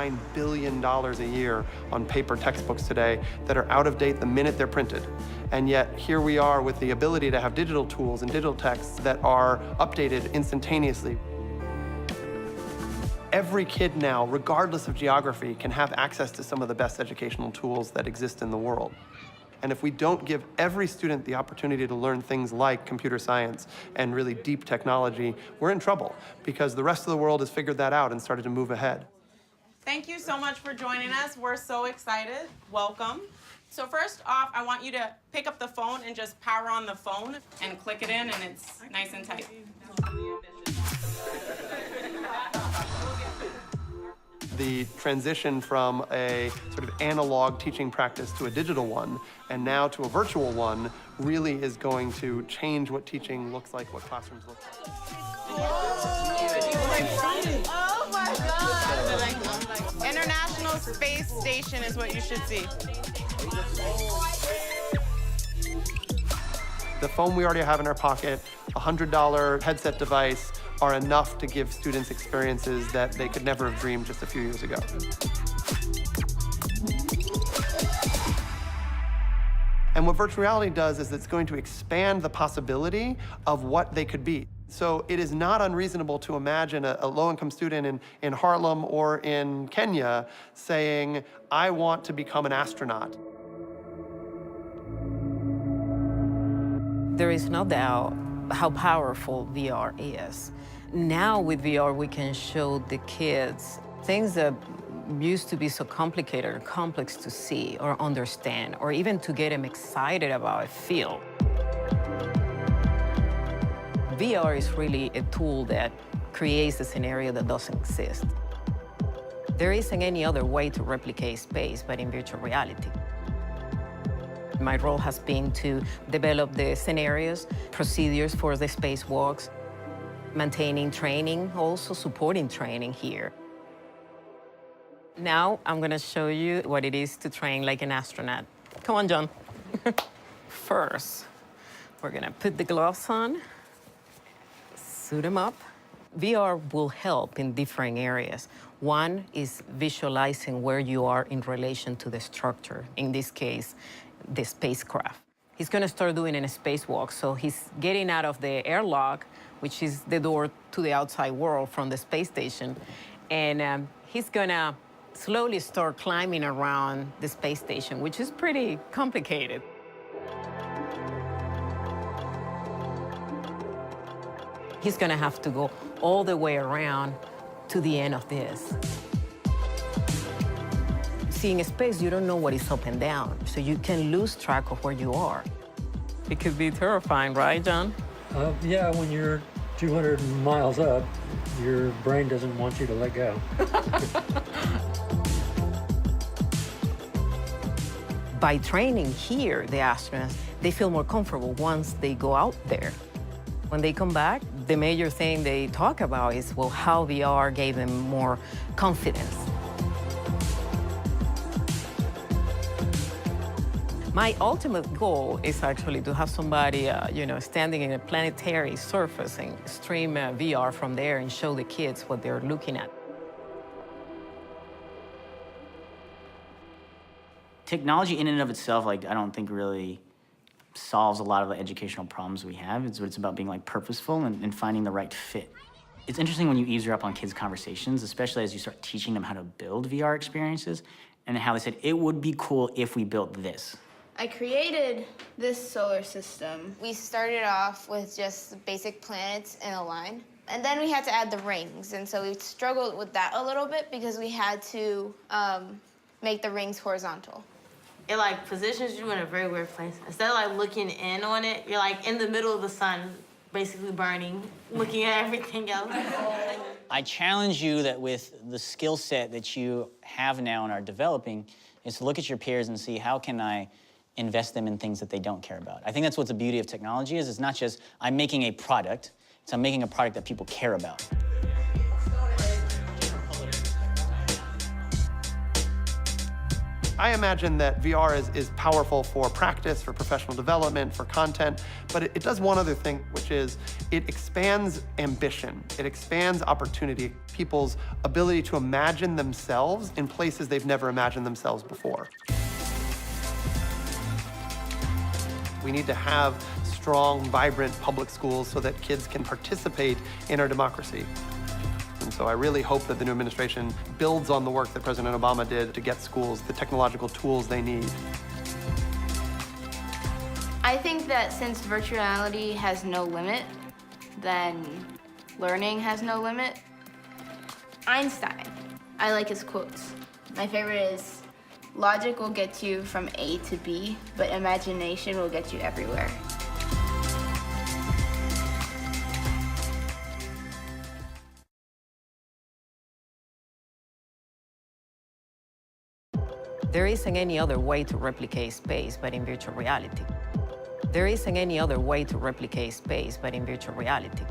$9 billion a year on paper textbooks today that are out of date the minute they're printed. And yet here we are with the ability to have digital tools and digital texts that are updated instantaneously. Every kid now, regardless of geography, can have access to some of the best educational tools that exist in the world. And if we don't give every student the opportunity to learn things like computer science and really deep technology, we're in trouble because the rest of the world has figured that out and started to move ahead. Thank you so much for joining us. We're so excited. Welcome. So first off, I want you to pick up the phone and just power on the phone and click it in, and it's nice and tight. The transition from a sort of analog teaching practice to a digital one, and now to a virtual one, really is going to change what teaching looks like, what classrooms look like. Oh my God! International Space Station is what you should see. The phone we already have in our pocket, a $100 headset device, are enough to give students experiences that they could never have dreamed just a few years ago. And what virtual reality does is it's going to expand the possibility of what they could be. So it is not unreasonable to imagine a low-income student in Harlem or in Kenya saying, I want to become an astronaut. There is no doubt how powerful VR is. Now with VR, we can show the kids things that used to be so complicated or complex to see or understand, or even to get them excited about a field. VR is really a tool that creates a scenario that doesn't exist. There isn't any other way to replicate space but in virtual reality. My role has been to develop the scenarios, procedures for the spacewalks, maintaining training, also supporting training here. Now I'm gonna show you what it is to train like an astronaut. Come on, John. First, we're gonna put the gloves on, suit them up. VR will help in different areas. One is visualizing where you are in relation to the structure, in this case, the spacecraft. He's gonna start doing a spacewalk, so he's getting out of the airlock, which is the door to the outside world from the space station, and he's gonna slowly start climbing around the space station, which is pretty complicated. He's gonna have to go all the way around to the end of this. See, in space, you don't know what is up and down, so you can lose track of where you are. It could be terrifying, right, John? Yeah, when you're 200 miles up, your brain doesn't want you to let go. By training here, the astronauts, they feel more comfortable once they go out there. When they come back, the major thing they talk about is, well, how VR gave them more confidence. My ultimate goal is actually to have somebody, standing in a planetary surface and stream VR from there and show the kids what they're looking at. Technology in and of itself, I don't think really solves a lot of the educational problems we have. It's about being purposeful and finding the right fit. It's interesting when you eavesdrop on kids' conversations, especially as you start teaching them how to build VR experiences, and how they said, it would be cool if we built this. I created this solar system. We started off with just basic planets in a line, and then we had to add the rings, and so we struggled with that a little bit because we had to make the rings horizontal. It positions you in a very weird place. Instead of looking in on it, you're in the middle of the sun, basically burning, looking at everything else. I challenge you that with the skill set that you have now and are developing, is to look at your peers and see how can I invest them in things that they don't care about. I think that's what the beauty of technology is. It's not just I'm making a product, it's I'm making a product that people care about. I imagine that VR is powerful for practice, for professional development, for content, but it does one other thing, which is it expands ambition. It expands opportunity, people's ability to imagine themselves in places they've never imagined themselves before. We need to have strong, vibrant public schools so that kids can participate in our democracy. And so I really hope that the new administration builds on the work that President Obama did to get schools the technological tools they need. I think that since virtual reality has no limit, then learning has no limit. Einstein, I like his quotes. My favorite is, logic will get you from A to B, but imagination will get you everywhere. There isn't any other way to replicate space but in virtual reality. There isn't any other way to replicate space but in virtual reality.